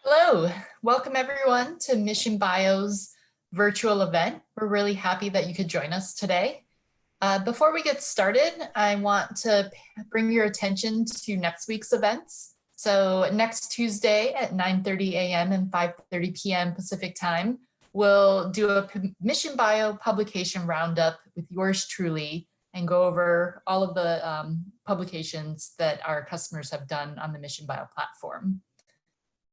Hello, welcome everyone to Mission Bio's virtual event. We're really happy that you could join us today. Before we get started, I want to bring your attention to next week's events. So next Tuesday at 9:30 a.m. and 5:30 p.m. Pacific time, we'll do a Mission Bio publication roundup with yours truly and go over all of the publications that our customers have done on the Mission Bio platform.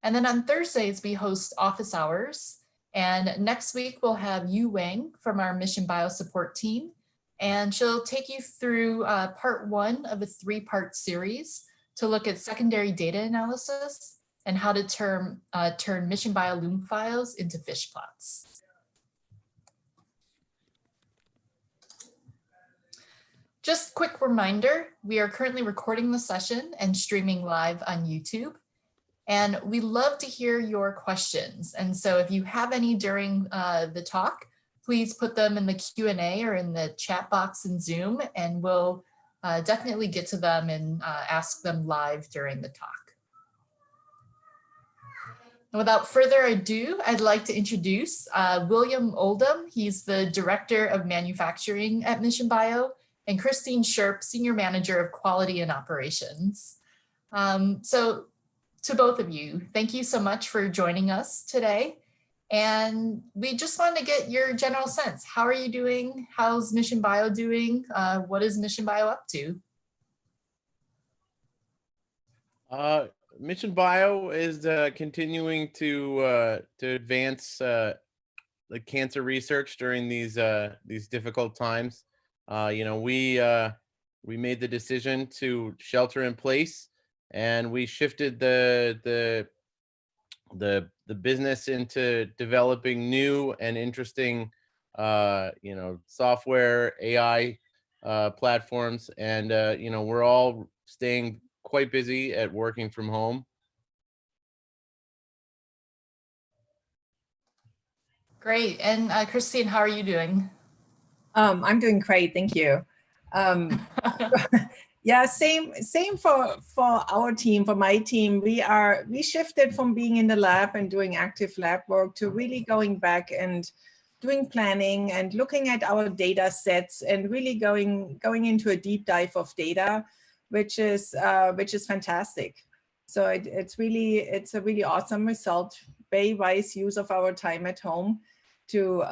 And then on Thursdays, we host office hours. And next week, we'll have Yu Wang from our Mission Bio support team. And she'll take you through part one of a three-part series to look at secondary data analysis and how to turn Mission Bio Loom files into fish plots. Just quick reminder, we are currently recording the session and streaming live on YouTube. And we love to hear your questions. And so if you have any during the talk, please put them in the Q&A or in the chat box in Zoom, and we'll definitely get to them and ask them live during the talk. And without further ado, I'd like to introduce William Oldham. He's the Director of Manufacturing at Mission Bio, and Christine Sherp, Senior Manager of Quality and Operations. To both of you, thank you so much for joining us today. And we just want to get your general sense. How are you doing? How's Mission Bio doing? What is Mission Bio up to? Mission Bio is continuing to advance the cancer research during these difficult times. We made the decision to shelter in place, and we shifted the business into developing new and interesting software, AI platforms, and we're all staying quite busy at working from home. Great. And Christine, how are you doing? I'm doing great, thank you. Yeah, same for our team, for my team. We shifted from being in the lab and doing active lab work to really going back and doing planning and looking at our data sets and really going into a deep dive of data, which is fantastic. So it's a really awesome result, very wise use of our time at home to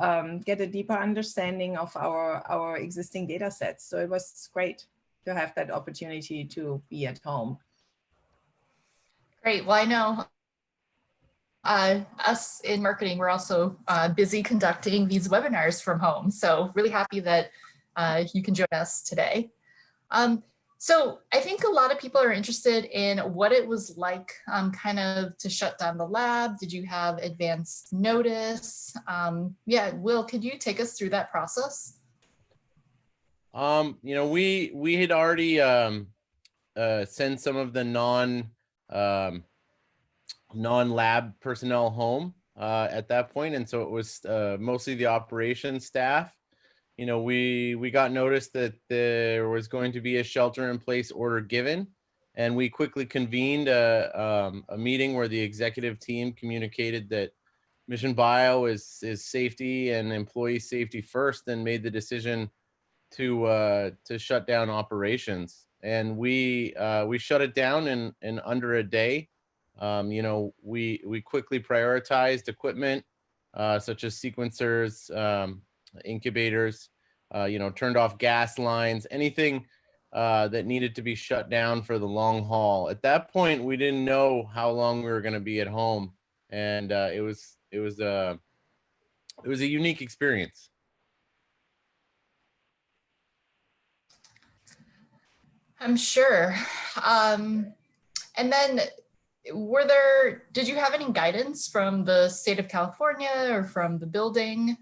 get a deeper understanding of our existing data sets. So it was great to have that opportunity to be at home. Great. Well, I know us in marketing, we're also busy conducting these webinars from home. So really happy that you can join us today. So I think a lot of people are interested in what it was like kind of to shut down the lab. Did you have advance notice? Yeah, Will, could you take us through that process? We had already sent some of the non-lab personnel home at that point, and so it was mostly the operations staff. We got notice that there was going to be a shelter-in-place order given, and we quickly convened a meeting where the executive team communicated that Mission Bio is safety and employee safety first, and made the decision to shut down operations. And we shut it down in under a day. We quickly prioritized equipment such as sequencers, incubators, turned off gas lines, anything that needed to be shut down for the long haul. At that point, we didn't know how long we were going to be at home, and it was a unique experience. I'm sure. And then did you have any guidance from the state of California or from the building?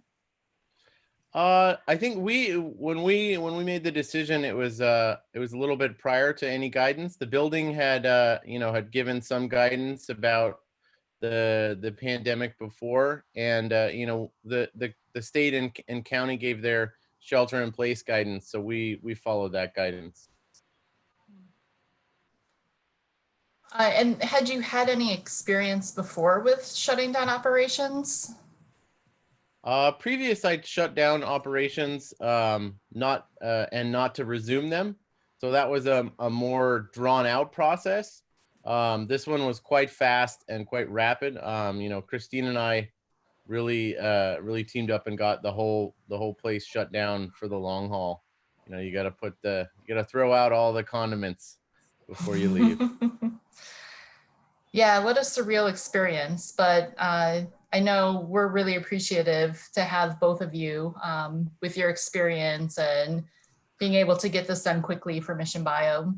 I think when we made the decision, it was a little bit prior to any guidance. The building had had given some guidance about the pandemic before, and the state and county gave their shelter in place guidance, so we followed that guidance. And had you had any experience before with shutting down operations? Previous, I'd shut down operations, not to resume them. So that was a more drawn out process. This one was quite fast and quite rapid. Christine and I really teamed up and got the whole place shut down for the long haul. You got to throw out all the condiments before you leave. Yeah, what a surreal experience. But I know we're really appreciative to have both of you with your experience and being able to get this done quickly for Mission Bio.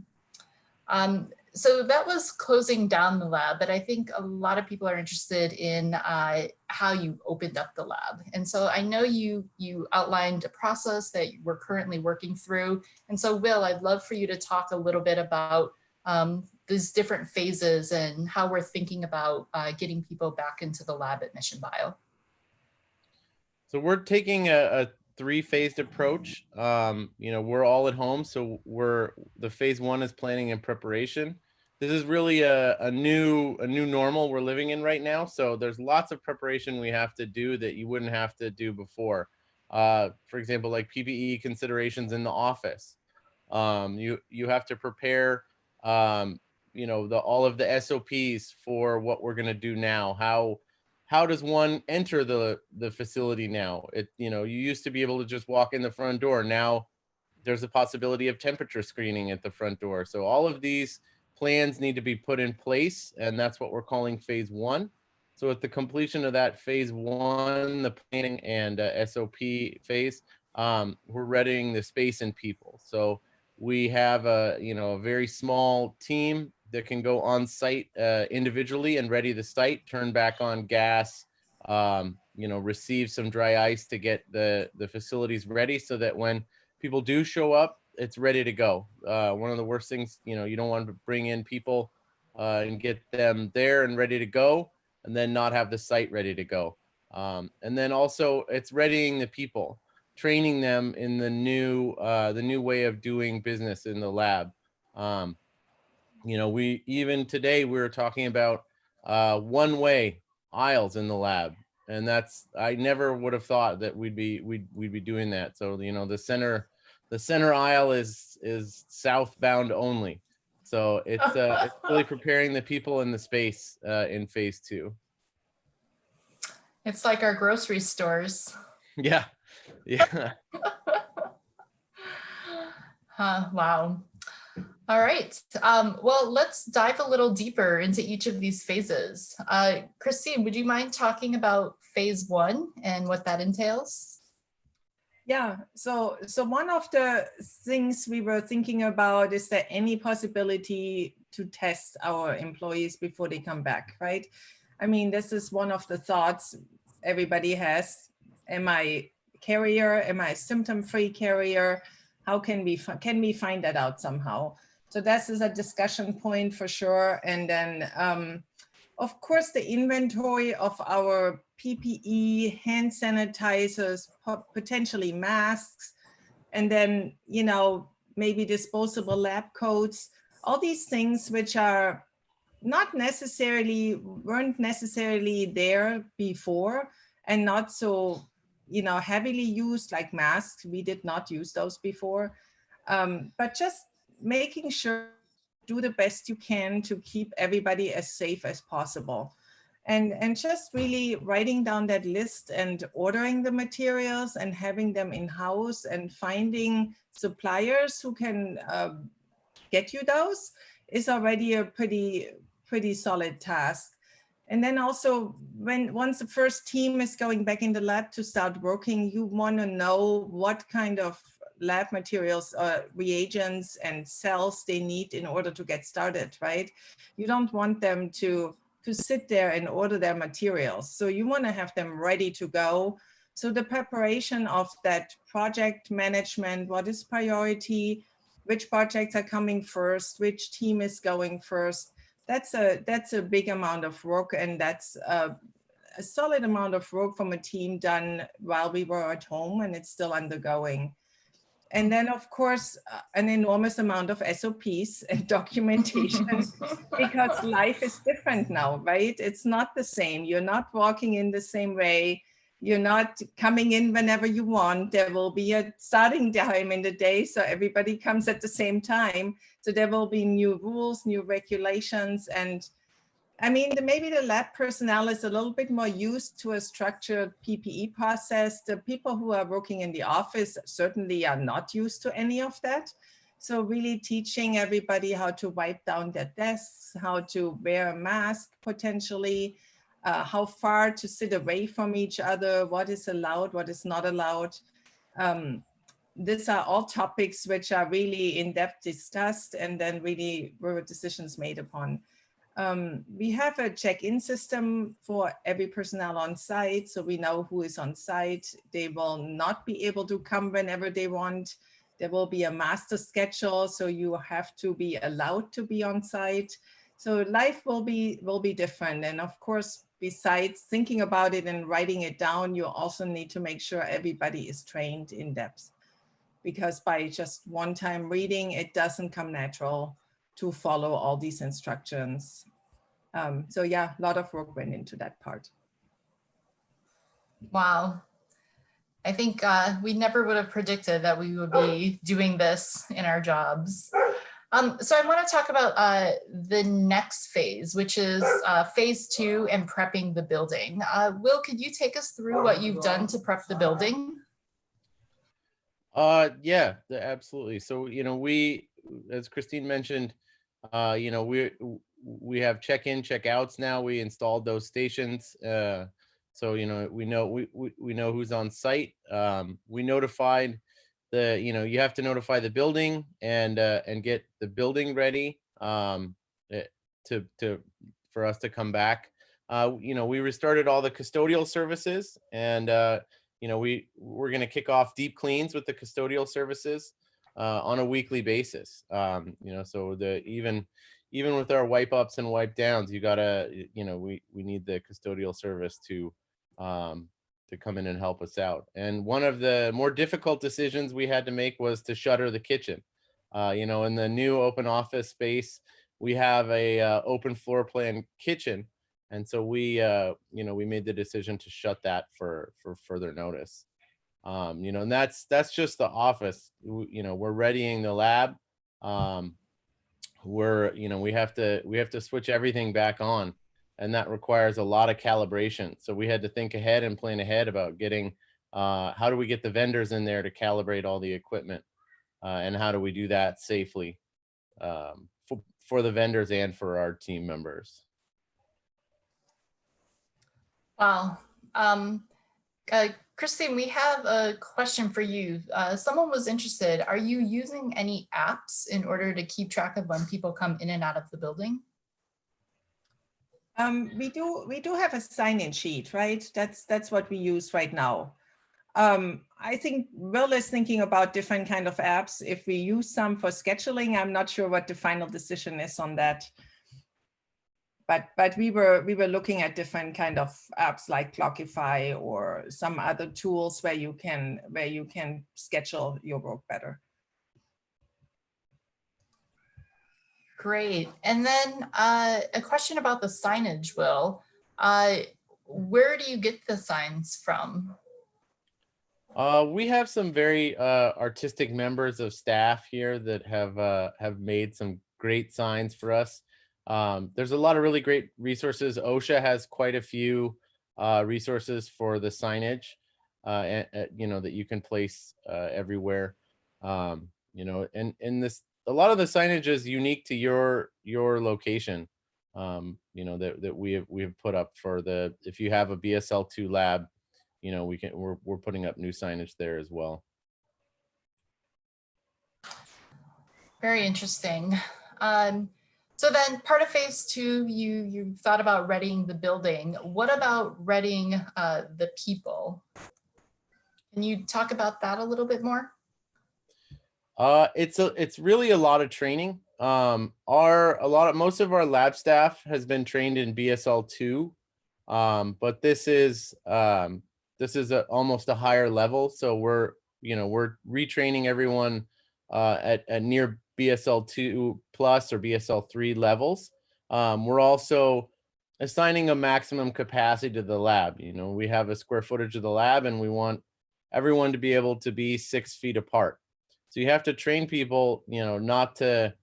So that was closing down the lab, but I think a lot of people are interested in how you opened up the lab. And so I know you outlined a process that we're currently working through. And so Will, I'd love for you to talk a little bit about these different phases and how we're thinking about getting people back into the lab at Mission Bio. So we're taking a three-phased approach. We're all at home, so the phase one is planning and preparation. This is really a new normal we're living in right now. So there's lots of preparation we have to do that you wouldn't have to do before. For example, like PPE considerations in the office. You have to prepare all of the SOPs for what we're going to do now. How does one enter the facility now? You used to be able to just walk in the front door. Now there's a possibility of temperature screening at the front door. So all of these plans need to be put in place, and that's what we're calling phase one. So at the completion of that phase one, the planning and SOP phase, we're readying the space and people. So we have a very small team that can go on site individually and ready the site, turn back on gas, receive some dry ice to get the facilities ready so that when people do show up, it's ready to go. One of the worst things, you don't want to bring in people and get them there and ready to go and then not have the site ready to go. And then also it's readying the people, training them in the new way of doing business in the lab. Today we were talking about one-way aisles in the lab, and I never would have thought that we'd be doing that. So the center aisle is southbound only. So it's really preparing the people in the space in phase two. It's like our grocery stores. Yeah. Wow. All right. Well, let's dive a little deeper into each of these phases. Christine, would you mind talking about phase one and what that entails? Yeah, so one of the things we were thinking about is there any possibility to test our employees before they come back, right? I mean, this is one of the thoughts everybody has. Am I a carrier? Am I a symptom-free carrier? How can we find that out somehow? So this is a discussion point for sure. And then, of course, the inventory of our PPE, hand sanitizers, potentially masks, and then, maybe disposable lab coats, all these things which weren't necessarily there before and not so, heavily used, like masks. We did not use those before, but just making sure do the best you can to keep everybody as safe as possible. And just really writing down that list and ordering the materials and having them in-house and finding suppliers who can get you those is already a pretty solid task. And then also once the first team is going back in the lab to start working, you want to know what kind of lab materials, reagents and cells they need in order to get started, right? You don't want them to sit there and order their materials. So you want to have them ready to go So the preparation of that project management, what is priority, which projects are coming first, which team is going first, that's a big amount of work, and that's a solid amount of work from a team done while we were at home, and it's still undergoing. And then, of course, an enormous amount of SOPs and documentation because life is different now, right? It's not the same. You're not walking in the same way. You're not coming in whenever you want. There will be a starting time in the day, so everybody comes at the same time. So there will be new rules, new regulations, and I mean, maybe the lab personnel is a little bit more used to a structured PPE process. The people who are working in the office certainly are not used to any of that. So really teaching everybody how to wipe down their desks, how to wear a mask potentially, how far to sit away from each other, what is allowed, what is not allowed. These are all topics which are really in depth discussed and then really were decisions made upon. We have a check-in system for every personnel on site, so we know who is on site. They will not be able to come whenever they want. There will be a master schedule, so you have to be allowed to be on site. So life will be different. And of course, besides thinking about it and writing it down, you also need to make sure everybody is trained in depth, because by just one time reading, it doesn't come natural to follow all these instructions. So yeah, a lot of work went into that part. Wow. I think we never would have predicted that we would be doing this in our jobs. So I want to talk about the next phase, which is phase 2 and prepping the building. Will, could you take us through what you've done to prep the building? Yeah, absolutely. So, we, as Christine mentioned, we have check-in, check-outs now. We installed those stations. So, we know who's on site. We notified you have to notify the building and get the building ready for us to come back. We restarted all the custodial services, and we're going to kick off deep cleans with the custodial services on a weekly basis. So even with our wipe ups and wipe downs, you gotta, we need the custodial service to come in and help us out. And one of the more difficult decisions we had to make was to shutter the kitchen. In the new open office space, we have a open floor plan kitchen. And so we made the decision to shut that for further notice. And that's just the office. We're readying the lab. We have to switch everything back on, and that requires a lot of calibration. So we had to think ahead and plan ahead about getting, how do we get the vendors in there to calibrate all the equipment, and how do we do that safely for the vendors and for our team members. Wow. Christine, we have a question for you. Someone was interested. Are you using any apps in order to keep track of when people come in and out of the building? We do have a sign-in sheet, right? That's what we use right now. I think Will is thinking about different kind of apps. If we use some for scheduling, I'm not sure what the final decision is on that. But we were looking at different kind of apps like Clockify or some other tools where you can schedule your work better. Great. And then a question about the signage, Will. Where do you get the signs from? We have some very artistic members of staff here that have made some great signs for us. There's a lot of really great resources. OSHA has quite a few resources for the signage, that you can place everywhere. And a lot of the signage is unique to your location. That we have put up for if you have a BSL2 lab, we're putting up new signage there as well. Very interesting. So then part of phase 2, you thought about readying the building. What about readying the people? Can you talk about that a little bit more? It's really a lot of training. Most of our lab staff has been trained in BSL2, but this is almost a higher level. So we're retraining everyone at near BSL2 plus or BSL3 levels. We're also assigning a maximum capacity to the lab. We have a square footage of the lab, and we want everyone to be able to be 6 feet apart. So you have to train people, not to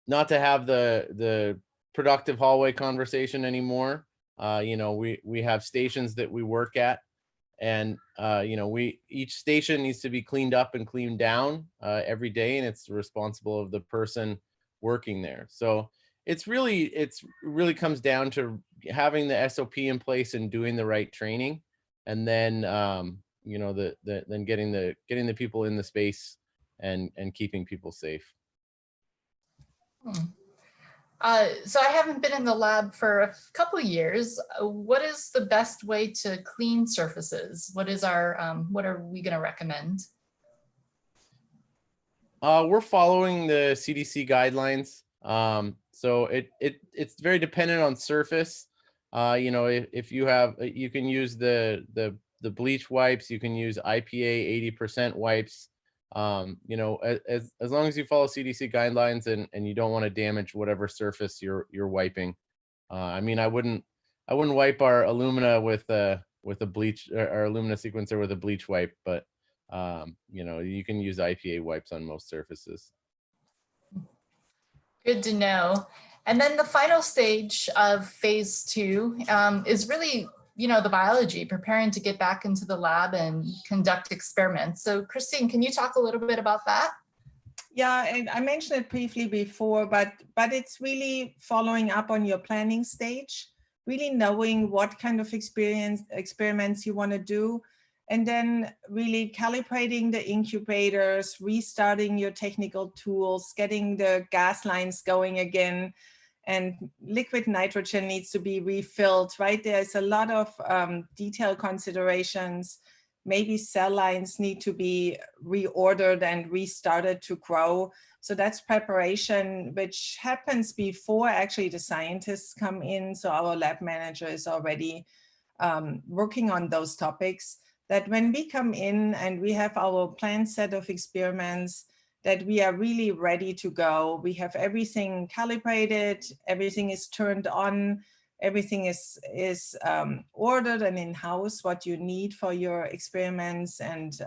have the productive hallway conversation anymore. We have stations that we work at, and each station needs to be cleaned up and cleaned down every day, and it's responsible of the person working there. So it's really comes down to having the SOP in place and doing the right training, and then then getting the people in the space and keeping people safe. So I haven't been in the lab for a couple years. What is the best way to clean surfaces? What are we going to recommend? We're following the CDC guidelines. So it's very dependent on surface. If you can use the bleach wipes, you can use IPA 80% wipes. As long as you follow CDC guidelines and you don't want to damage whatever surface you're wiping. I wouldn't wipe our alumina with a bleach, or alumina sequencer with a bleach wipe, but you can use IPA wipes on most surfaces. Good to know. And then the final stage of phase 2 is really, the biology, preparing to get back into the lab and conduct experiments. So Christine, can you talk a little bit about that? Yeah, and I mentioned it briefly before, but it's really following up on your planning stage, really knowing what kind of experiments you want to do, and then really calibrating the incubators, restarting your technical tools, getting the gas lines going again, and liquid nitrogen needs to be refilled, right? There's a lot of detailed considerations. Maybe cell lines need to be reordered and restarted to grow. So that's preparation, which happens before actually the scientists come in. So our lab manager is already working on those topics, that when we come in and we have our planned set of experiments, that we are really ready to go. We have everything calibrated, everything is turned on, everything is ordered and in-house, what you need for your experiments, and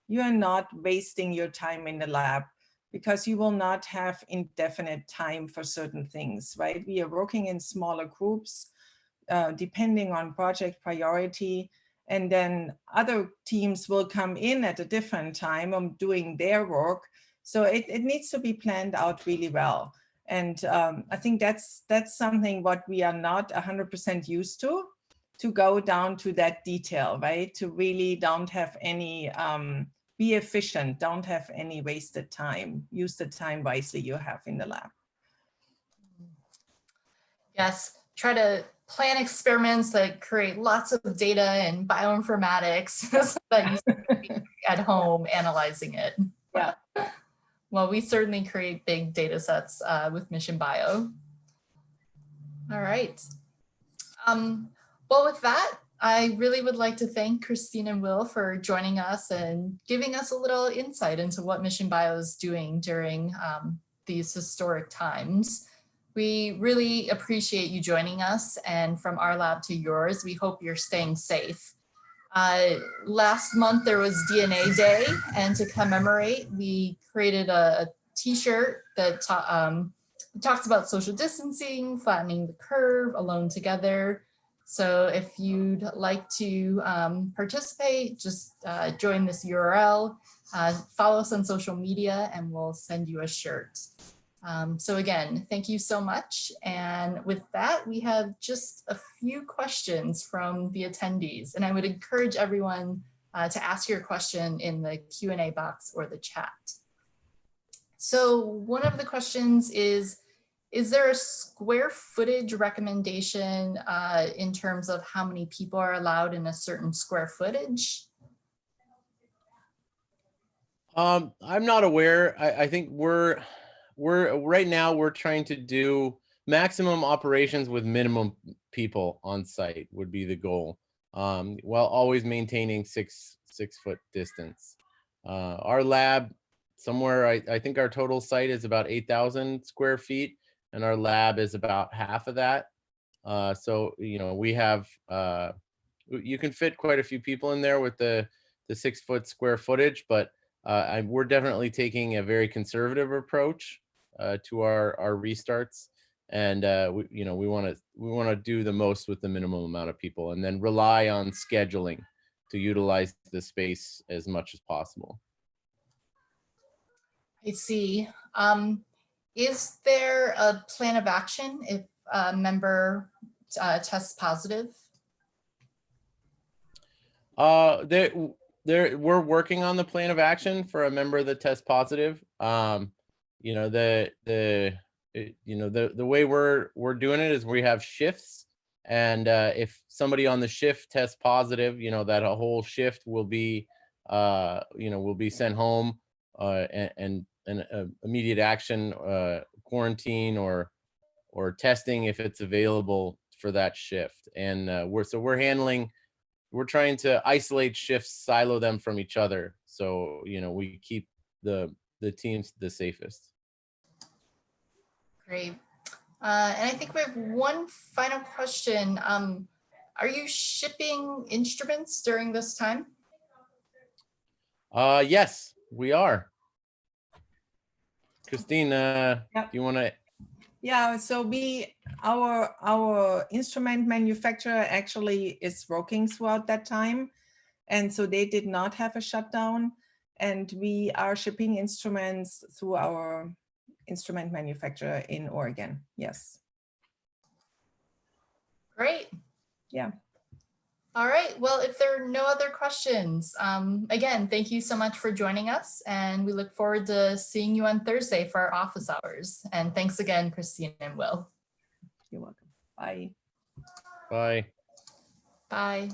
you are not wasting your time in the lab, because you will not have indefinite time for certain things, right? We are working in smaller groups, depending on project priority, and then other teams will come in at a different time on doing their work. So it needs to be planned out really well. And I think that's something what we are not 100% used to go down to that detail, right? To really don't have any, be efficient, don't have any wasted time, use the time wisely you have in the lab. Yes, try to plan experiments that create lots of data and bioinformatics so that you can be at home analyzing it. Yeah. Well, we certainly create big data sets with Mission Bio. All right. Well, with that, I really would like to thank Christine and Will for joining us and giving us a little insight into what Mission Bio is doing during these historic times. We really appreciate you joining us, and from our lab to yours, we hope you're staying safe. Last month there was DNA Day, and to commemorate, we created a t-shirt that talks about social distancing, flattening the curve, alone together. So if you'd like to participate, just join this URL, follow us on social media, and we'll send you a shirt. So again, thank you so much. And with that, we have just a few questions from the attendees, and I would encourage everyone to ask your question in the Q&A box or the chat. So one of the questions is there a square footage recommendation in terms of how many people are allowed in a certain square footage? I'm not aware. I think we're right now we're trying to do maximum operations with minimum people on site would be the goal, while always maintaining 6 foot distance. Our lab somewhere, I think our total site is about 8,000 square feet, and our lab is about half of that. So we have you can fit quite a few people in there with the 6 foot square footage, but we're definitely taking a very conservative approach to our restarts, and we want to do the most with the minimum amount of people, and then rely on scheduling to utilize the space as much as possible. I see. Is there a plan of action if a member tests positive? We're working on the plan of action for a member that tests positive. The way we're doing it is we have shifts, and if somebody on the shift tests positive, that a whole shift will be sent home, and immediate action, quarantine or testing if it's available for that shift. And we're trying to isolate shifts, silo them from each other, so we keep the teams the safest. Great. And I think we have one final question. Are you shipping instruments during this time? Yes, we are. Christine, Yep. do you want to? Yeah, so our instrument manufacturer actually is working throughout that time. And so they did not have a shutdown, and we are shipping instruments through our instrument manufacturer in Oregon. Yes. Great. Yeah. All right. Well, if there are no other questions, again, thank you so much for joining us, and we look forward to seeing you on Thursday for our office hours. And thanks again, Christine and Will. You're welcome. Bye. Bye. Bye.